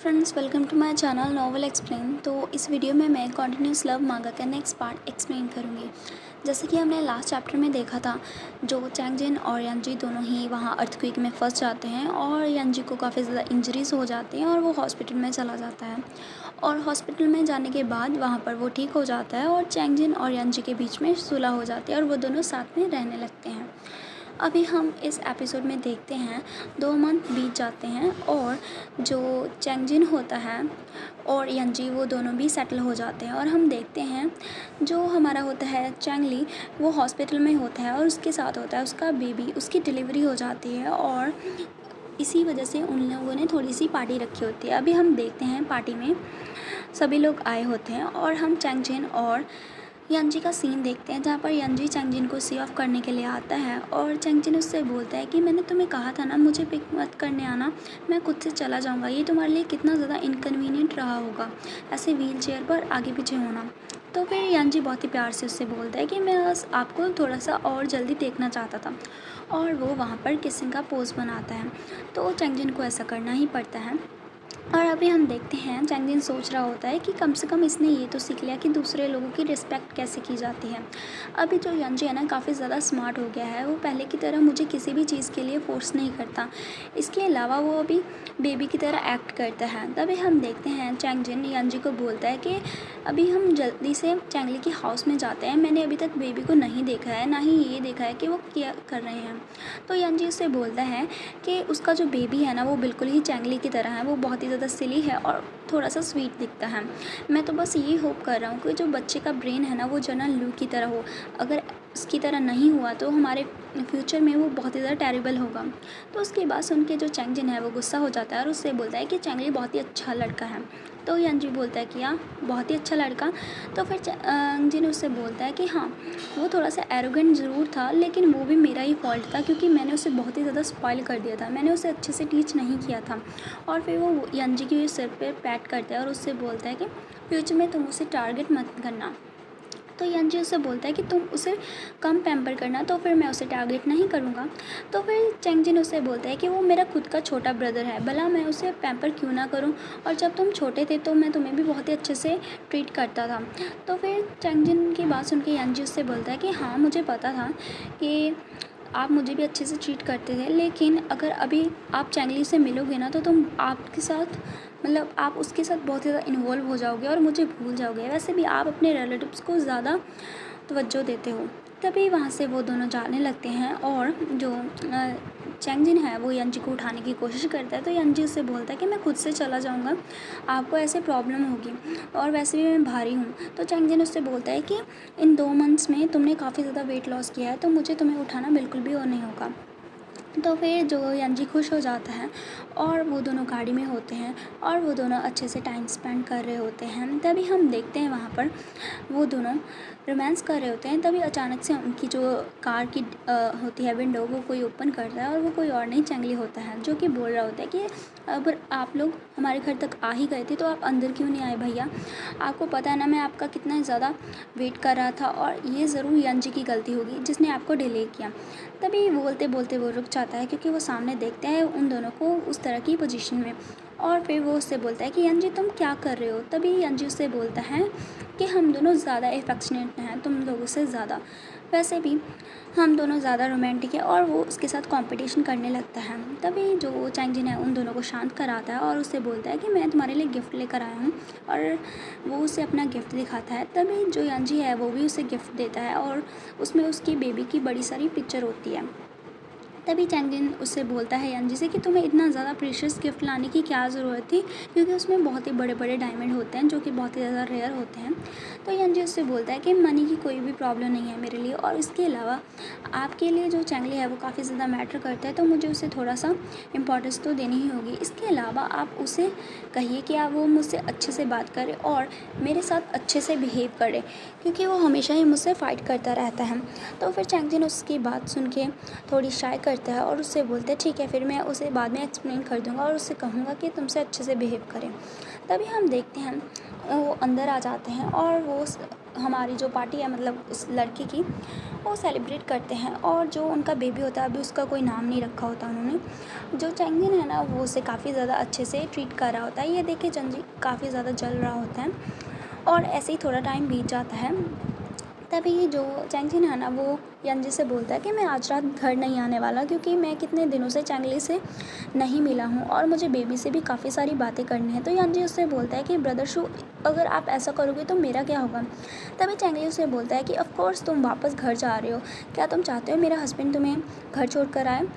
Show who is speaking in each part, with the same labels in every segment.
Speaker 1: Friends, welcome to my channel novel explain. तो इस video में मैं कॉन्टिन्यूस लव मांगा का नेक्स्ट पार्ट एक्सप्लेन करूँगी। जैसे कि हमने लास्ट चैप्टर में देखा था, जो चैंग जिन और यंजी दोनों ही वहाँ अर्थक्वेक में फंस जाते हैं और यंजी को काफ़ी ज़्यादा इंजरीज हो जाती हैं और वो हॉस्पिटल में चला जाता है। और हॉस्पिटल में जाने के बाद वहाँ पर वो ठीक हो जाता है और चैंग जिन और यंजी के बीच में सुलह हो जाती है और वो दोनों साथ में रहने लगते हैं। अभी हम इस एपिसोड में देखते हैं 2 मंथ बीत जाते हैं और जो चैंगजिन होता है और यंजी वो दोनों भी सेटल हो जाते हैं। और हम देखते हैं जो हमारा होता है चैंगली, वो हॉस्पिटल में होता है और उसके साथ होता है उसका बेबी, उसकी डिलीवरी हो जाती है और इसी वजह से उन लोगों ने थोड़ी सी पार्टी रखी होती है। अभी हम देखते हैं पार्टी में सभी लोग आए होते हैं और हम चैंगजिन और यंजी का सीन देखते हैं, जहाँ पर यंजी चैंगजिन को सी ऑफ करने के लिए आता है और चैंगजिन उससे बोलता है कि मैंने तुम्हें कहा था ना मुझे पिक मत करने आना, मैं खुद से चला जाऊँगा। ये तुम्हारे लिए कितना ज़्यादा इनकन्वीनियंट रहा होगा ऐसे व्हील चेयर पर आगे पीछे होना। तो फिर यंजी बहुत ही प्यार से उससे बोलता है कि मैं बस आपको थोड़ा सा और जल्दी देखना चाहता था और वो वहाँ पर किसिंग का पोज बनाता है। तो चैंगजिन को ऐसा करना ही पड़ता है। और अभी हम देखते हैं चैंगजिन सोच रहा होता है कि कम से कम इसने ये तो सीख लिया कि दूसरे लोगों की रिस्पेक्ट कैसे की जाती है। अभी जो यंजी है ना काफ़ी ज़्यादा स्मार्ट हो गया है, वो पहले की तरह मुझे किसी भी चीज़ के लिए फोर्स नहीं करता। इसके अलावा वो अभी बेबी की तरह एक्ट करता है। तभी हम देखते हैं चैंगजिन यंजी को बोलता है कि अभी हम जल्दी से चैंगली के हाउस में जाते हैं, मैंने अभी तक बेबी को नहीं देखा है, ना ही ये देखा है कि वो क्या कर रहे हैं। तो यंजी उससे बोलता है कि उसका जो बेबी है ना वो बिल्कुल ही चैंगली की तरह है, वो बहुत ही ज़्यादा सिली है और थोड़ा सा स्वीट दिखता है। मैं तो बस ये होप कर रहा हूँ कि जो बच्चे का ब्रेन है ना वो जनरल लू की तरह हो। अगर उसकी तरह नहीं हुआ तो हमारे फ्यूचर में वो बहुत ही ज़्यादा टेरिबल होगा। तो उसके बाद सुन के जो चैंगजिन है वो गुस्सा हो जाता है और उससे बोलता है कि चैंगली बहुत ही अच्छा लड़का है। तो यंजी बोलता है कि हाँ बहुत ही अच्छा लड़का। तो फिर चैंगजिन उससे बोलता है कि हाँ वो थोड़ा सा एरोगेंट ज़रूर था, लेकिन वो भी मेरा ही फॉल्ट था क्योंकि मैंने उसे बहुत ही ज़्यादा स्पॉइल कर दिया था, मैंने उसे अच्छे से टीच नहीं किया था। और फिर वो यंजी की सिर पे पैट करता है और उससे बोलता है कि फ्यूचर में तुम उसे टारगेट मत करना। तो यंजी उससे बोलता है कि तुम उसे कम पैम्पर करना, तो फिर मैं उसे टारगेट नहीं करूँगा। तो फिर चैंगजिन उससे बोलता है कि वो मेरा खुद का छोटा ब्रदर है, भला मैं उसे पैम्पर क्यों ना करूँ, और जब तुम छोटे थे तो मैं तुम्हें भी बहुत ही अच्छे से ट्रीट करता था। तो फिर चैंगजिन की बात सुन के यंजी उससे बोलता है कि हाँ मुझे पता था कि आप मुझे भी अच्छे से ट्रीट करते थे, लेकिन अगर अभी आप चैंगली से मिलोगे ना तो तुम आपके साथ मतलब आप उसके साथ बहुत ज़्यादा इन्वॉल्व हो जाओगे और मुझे भूल जाओगे। वैसे भी आप अपने रिलेटिव्स को ज़्यादा तवज्जो देते हो। तभी वहाँ से वो दोनों जाने लगते हैं और जो चैंगजिन है वो यंजी को उठाने की कोशिश करता है। तो यंजी उससे बोलता है कि मैं खुद से चला जाऊँगा, आपको ऐसे प्रॉब्लम होगी और वैसे भी मैं भारी हूँ। तो चैंगजिन उससे बोलता है कि इन 2 मंथ्स में तुमने काफ़ी ज़्यादा वेट लॉस किया है, तो मुझे तुम्हें उठाना बिल्कुल भी और नहीं होगा। तो फिर जो यंजी खुश हो जाता है और वो दोनों गाड़ी में होते हैं और वो दोनों अच्छे से टाइम स्पेंड कर रहे होते हैं। तभी हम देखते हैं वहाँ पर वो दोनों रोमांस कर रहे होते हैं। तभी अचानक से उनकी जो कार की होती है विंडो, वो कोई ओपन करता है और वो कोई और नहीं चैंगली होता है, जो कि बोल रहा होता है कि अब आप लोग हमारे घर तक आ ही गए थे तो आप अंदर क्यों नहीं आए भैया, आपको पता है ना मैं आपका कितना ज़्यादा वेट कर रहा था और ये ज़रूर यंजी की गलती होगी जिसने आपको डिले किया। तभी बोलते बोलते वो रुक जाता है क्योंकि वो सामने देखते हैं उन दोनों को उस तरह की पोजीशन में। और फिर वो उससे बोलता है कि यंजी तुम क्या कर रहे हो। तभी यंजी उससे बोलता है कि हम दोनों ज़्यादा एफेक्शनेट हैं तुम लोगों से ज़्यादा, वैसे भी हम दोनों ज़्यादा रोमांटिक है, और वो उसके साथ कंपटीशन करने लगता है। तभी जो चैंगजिन है उन दोनों को शांत कराता है और उससे बोलता है कि मैं तुम्हारे लिए गिफ्ट लेकर आया हूँ, और वो उसे अपना गिफ्ट दिखाता है। तभी जो यंजी है वो भी उसे गिफ्ट देता है और उसमें उसकी बेबी की बड़ी सारी पिक्चर होती है। तभी चैंगजिन उससे बोलता है यंजी से कि तुम्हें इतना ज़्यादा प्रीशियस गिफ्ट लाने की क्या ज़रूरत थी, क्योंकि उसमें बहुत ही बड़े बड़े डायमंड होते हैं जो कि बहुत ही ज़्यादा रेयर होते हैं। तो यंजी उससे बोलता है कि मनी की कोई भी प्रॉब्लम नहीं है मेरे लिए, और इसके अलावा आपके लिए जो चैंगली है वो काफ़ी ज़्यादा मैटर करता है, तो मुझे उसे थोड़ा सा इम्पोर्टेंस तो देनी ही होगी। इसके अलावा आप उसे कहिए कि आप वो मुझसे अच्छे से बात करे और मेरे साथ अच्छे से बिहेव करे, क्योंकि वो हमेशा ही मुझसे फ़ाइट करता रहता है। तो फिर चैंगजिन उसकी बात सुन के थोड़ी शाय कर करता है और उससे बोलता है ठीक है, फिर मैं उसे बाद में एक्सप्लेन कर दूँगा और उससे कहूँगा कि तुमसे अच्छे से बिहेव करें। तभी हम देखते हैं वो अंदर आ जाते हैं और वो हमारी जो पार्टी है मतलब इस लड़की की, वो सेलिब्रेट करते हैं। और जो उनका बेबी होता है, अभी उसका कोई नाम नहीं रखा होता उन्होंने। जो चैंगजिन है ना, वो उसे काफ़ी ज़्यादा अच्छे से ट्रीट कर रहा होता है। ये देख के चंजी काफ़ी ज़्यादा जल रहा होता है और ऐसे ही थोड़ा टाइम बीत जाता है। तभी जो चैंगजिन है ना, वो यंजी से बोलता है कि मैं आज रात घर नहीं आने वाला, क्योंकि मैं कितने दिनों से चैंगली से नहीं मिला हूँ और मुझे बेबी से भी काफ़ी सारी बातें करनी है। तो यंजी उससे बोलता है कि ब्रदर शू, अगर आप ऐसा करोगे तो मेरा क्या होगा। तभी चैंगली उससे बोलता है कि ऑफ कोर्स तुम वापस घर जा रहे हो, क्या तुम चाहते हो मेरा हस्बैंड तुम्हें घर छोड़ कर आए।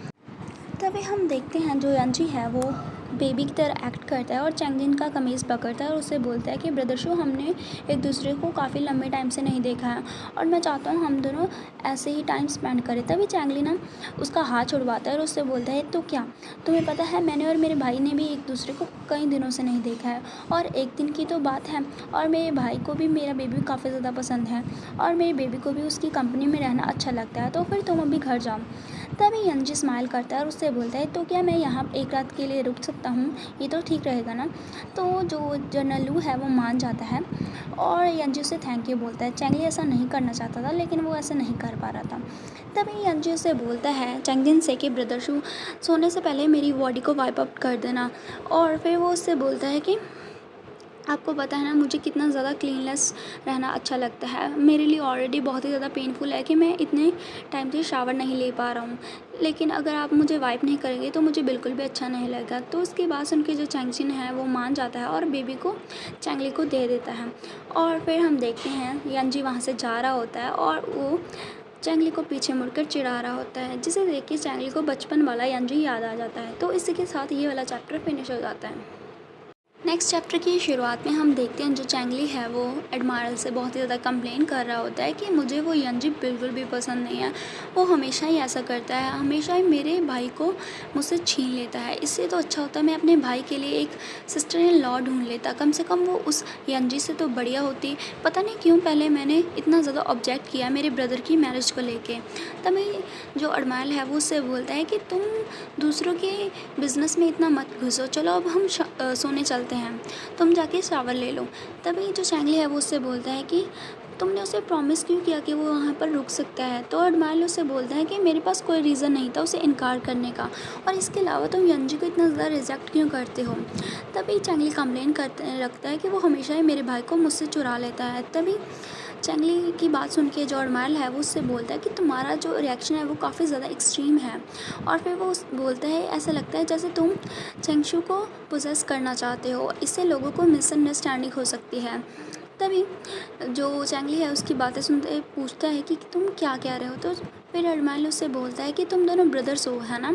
Speaker 1: तभी हम देखते हैं जो यंजी है वो बेबी की तरह एक्ट करता है और चैंगजिन का कमीज़ पकड़ता है और उससे बोलता है कि ब्रदर शू, हमने एक दूसरे को काफ़ी लंबे टाइम से नहीं देखा है और मैं चाहता हूँ हम दोनों ऐसे ही टाइम स्पेंड करें। तभी चैंगली ना उसका हाथ छुड़वाता है और उससे बोलता है तो क्या तुम्हें पता है, मैंने और मेरे भाई ने भी एक दूसरे को कई दिनों से नहीं देखा है और एक दिन की तो बात है, और मेरे भाई को भी मेरा बेबी काफ़ी ज़्यादा पसंद है और मेरे बेबी को भी उसकी कंपनी में रहना अच्छा लगता है, तो फिर तुम अभी घर जाओ। तभी यंजी स्माइल करता है और उससे बोलता है तो क्या मैं यहाँ एक रात के लिए रुक सकता हूँ, ये तो ठीक रहेगा ना। तो जो जनरल लू है वो मान जाता है और यंजी उसे थैंक यू बोलता है। चैंगली ऐसा नहीं करना चाहता था, लेकिन वो ऐसा नहीं कर पा रहा था। तभी यंजी उसे बोलता है चैंगजिन से कि ब्रदर शू, सोने से पहले मेरी बॉडी को वाइप आउट कर देना। और फिर वो उससे बोलता है कि आपको पता है ना मुझे कितना ज़्यादा क्लीनलेस रहना अच्छा लगता है, मेरे लिए ऑलरेडी बहुत ही ज़्यादा पेनफुल है कि मैं इतने टाइम से शावर नहीं ले पा रहा हूँ, लेकिन अगर आप मुझे वाइप नहीं करेंगे तो मुझे बिल्कुल भी अच्छा नहीं लगेगा। तो उसके बाद सुन के जो चैंगजिन है वो मान जाता है और बेबी को चैंगली को दे देता है। और फिर हम देखते हैं यंजी वहाँ से जा रहा होता है और वो चैंगली को पीछे मुड़कर चिढ़ा रहा होता है, जिसे देख के चैंगली को बचपन वाला यंजी याद आ जाता है। तो इसी के साथ ये वाला चैप्टर फिनिश हो जाता है। नेक्स्ट चैप्टर की शुरुआत में हम देखते हैं जो चैंगली है वो एडमायरल से बहुत ही ज़्यादा कंप्लेन कर रहा होता है कि मुझे वो यंजी बिल्कुल भी पसंद नहीं है, वो हमेशा ही ऐसा करता है, हमेशा ही मेरे भाई को मुझसे छीन लेता है। इससे तो अच्छा होता मैं अपने भाई के लिए एक सिस्टर इन लॉ ढूंढ लेता, कम से कम वो उस यंजी से तो बढ़िया होती। पता नहीं क्यों पहले मैंने इतना ज़्यादा ऑब्जेक्ट किया मेरे ब्रदर की मैरिज को लेके। तभी जो एडमायरल है वो उससे बोलता है कि तुम दूसरों के बिज़नेस में इतना मत घुसो, चलो अब हम सोने चलते हैं, तुम जाके शावर ले लो। तभी जो चैंगली है वो उससे बोलता है कि तुमने उसे प्रॉमिस क्यों किया कि वो वहाँ पर रुक सकता है। तो एडमायरल उससे बोलता है कि मेरे पास कोई रीज़न नहीं था उसे इनकार करने का, और इसके अलावा तुम यंजी को इतना ज़्यादा रिजेक्ट क्यों करते हो। तभी चैंगली कंप्लेन करते रखता है कि वो हमेशा ही मेरे भाई को मुझसे चुरा लेता है। तभी चैंगली की बात सुन के जो एडमायरल है वो उससे बोलता है कि तुम्हारा जो रिएक्शन है वो काफ़ी ज़्यादा एक्सट्रीम है। और फिर वो बोलता है ऐसा लगता है जैसे तुम चेंगशू को पोजेस करना चाहते हो, इससे लोगों को मिसअंडरस्टैंडिंग हो सकती है। तभी जो चैंगली है उसकी बातें सुनते पूछता है कि तुम क्या कह रहे हो। तो फिर एडमायरल उससे बोलता है कि तुम दोनों ब्रदर्स हो, है ना।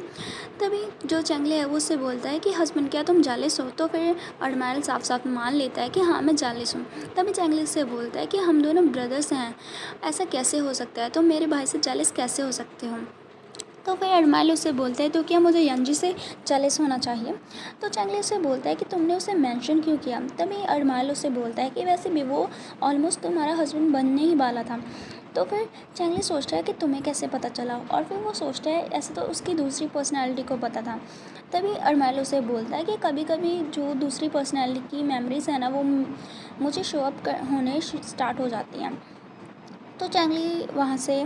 Speaker 1: तभी जो चैंगली है वो उससे बोलता है कि हस्बैंड क्या तुम जेलस हो। तो फिर एडमायरल साफ साफ मान लेता है कि हाँ मैं जेलस हूँ। तभी चैंगली उससे बोलता है कि हम दोनों ब्रदर्स हैं, ऐसा कैसे हो सकता है, तुम मेरे भाई से जेलस कैसे हो सकते हो। तो फिर एडमायरल उससे बोलता है तो क्या मुझे यंजी से जेलस होना चाहिए। तो चैंगली उससे बोलता है कि तुमने उसे मेंशन क्यों किया। तभी एडमायरल उससे बोलता है कि वैसे भी वो ऑलमोस्ट तुम्हारा हस्बैंड बनने ही वाला था। तो फिर चैंगली सोचता है कि तुम्हें कैसे पता चला, और फिर वो सोचता है ऐसे तो उसकी दूसरी पर्सनैलिटी को पता था। तभी एडमायरल उसे बोलता है कि कभी कभी जो दूसरी पर्सनैलिटी की मेमोरीज है ना वो मुझे शो अप होने स्टार्ट हो जाती हैं। तो चैंगली वहाँ से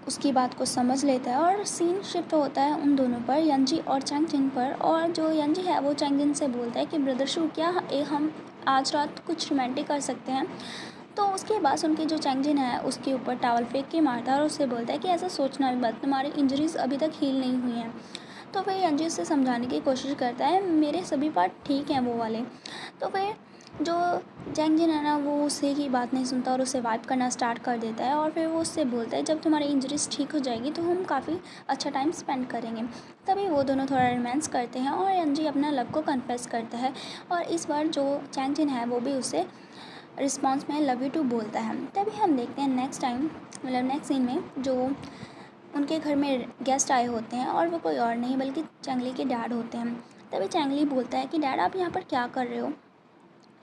Speaker 1: उसकी बात को समझ लेता है और सीन शिफ्ट होता है उन दोनों पर, यंजी और चैंगजिन पर। और जो यंजी है वो चैंगजिन से बोलता है कि ब्रदर शू, क्या हम आज रात कुछ रोमांटिक कर सकते हैं। तो उसके बाद सुन के जो चैंगजिन है उसके ऊपर टावल फेंक के मारता है और उससे बोलता है कि ऐसा सोचना भी मत, तुम्हारी इंजरीज अभी तक हील नहीं हुई हैं। तो फिर यंजी उससे समझाने की कोशिश करता है, मेरे सभी पार्ट ठीक हैं वो वाले। तो फिर जो चैंगजिन है ना वो उसे की बात नहीं सुनता और उसे वाइप करना स्टार्ट कर देता है। और फिर वो उससे बोलता है जब तुम्हारी इंजरीज ठीक हो जाएगी तो हम काफ़ी अच्छा टाइम स्पेंड करेंगे। तभी वो दोनों थोड़ा रोमांस करते हैं और यंजी अपना लव को कन्फेस करता है, और इस बार जो चैंगजिन है वो भी उसे रिस्पॉन्स में लव यू टू बोलता है। तभी हम देखते हैं नेक्स्ट टाइम मतलब नेक्स्ट सीन में जो उनके घर में गेस्ट आए होते हैं और वो कोई और नहीं बल्कि चैंगली के डैड होते हैं। तभी चैंगली बोलता है कि डैड आप यहाँ पर क्या कर रहे हो।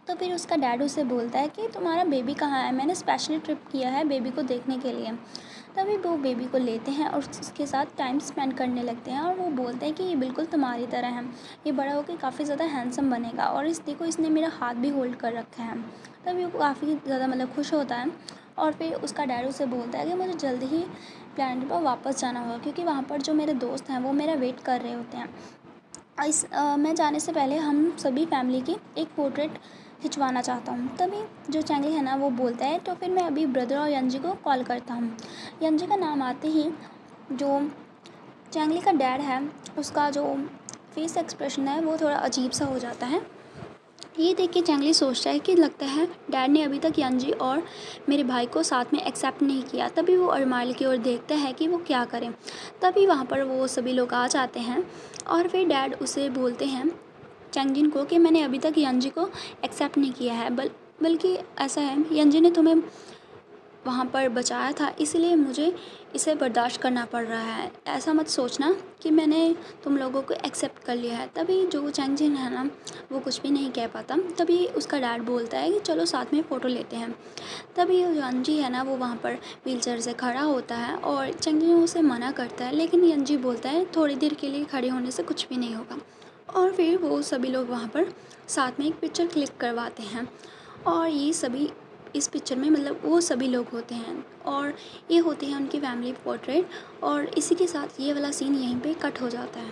Speaker 1: तो फिर उसका डैड उसे बोलता है कि तुम्हारा बेबी कहाँ है, मैंने स्पेशली ट्रिप किया है बेबी को देखने के लिए। तभी वो बेबी को लेते हैं और उसके साथ टाइम स्पेंड करने लगते हैं और वो बोलते हैं कि ये बिल्कुल तुम्हारी तरह है, ये बड़ा होकर काफ़ी ज़्यादा हैंडसम बनेगा और इस देखो इसने मेरा हाथ भी होल्ड कर रखा है। तभी वो काफ़ी ज़्यादा मतलब खुश होता है और फिर उसका डैड उसे बोलता है कि मुझे जल्द ही प्लानट पर वापस जाना होगा क्योंकि वहाँ पर जो मेरे दोस्त हैं वो मेरा वेट कर रहे होते हैं। मैं जाने से पहले हम सभी फैमिली की एक पोर्ट्रेट खिंचवाना चाहता हूँ। तभी जो चैंगली है ना वो बोलता है तो फिर मैं अभी ब्रदर और यंजी को कॉल करता हूँ। यंजी का नाम आते ही जो चैंगली का डैड है उसका जो फेस एक्सप्रेशन है वो थोड़ा अजीब सा हो जाता है। ये देख के चैंगली सोचता है कि लगता है डैड ने अभी तक यंजी और मेरे भाई को साथ में एक्सेप्ट नहीं किया। तभी वो अरमाल की ओर देखता है कि वो क्या करें। तभी वहाँ पर वो सभी लोग आ जाते हैं और फिर डैड उसे बोलते हैं चैंगजिन को कि मैंने अभी तक यंजी को एक्सेप्ट नहीं किया है, बल्कि ऐसा है यंजी ने तुम्हें वहाँ पर बचाया था इसलिए मुझे इसे बर्दाश्त करना पड़ रहा है। ऐसा मत सोचना कि मैंने तुम लोगों को एक्सेप्ट कर लिया है। तभी जो चैंगजिन है ना वो कुछ भी नहीं कह पाता। तभी उसका डैड बोलता है कि चलो साथ में फ़ोटो लेते हैं। तभी यंजी है ना वो वहाँ पर व्हीलचेयर से खड़ा होता है और चैंगजिन उसे मना करता है, लेकिन यंजी बोलता है थोड़ी देर के लिए खड़े होने से कुछ भी नहीं होगा। और फिर वो सभी लोग वहाँ पर साथ में एक पिक्चर क्लिक करवाते हैं और ये सभी इस पिक्चर में मतलब वो सभी लोग होते हैं और ये होते हैं उनकी फैमिली पोर्ट्रेट। और इसी के साथ ये वाला सीन यहीं पे कट हो जाता है।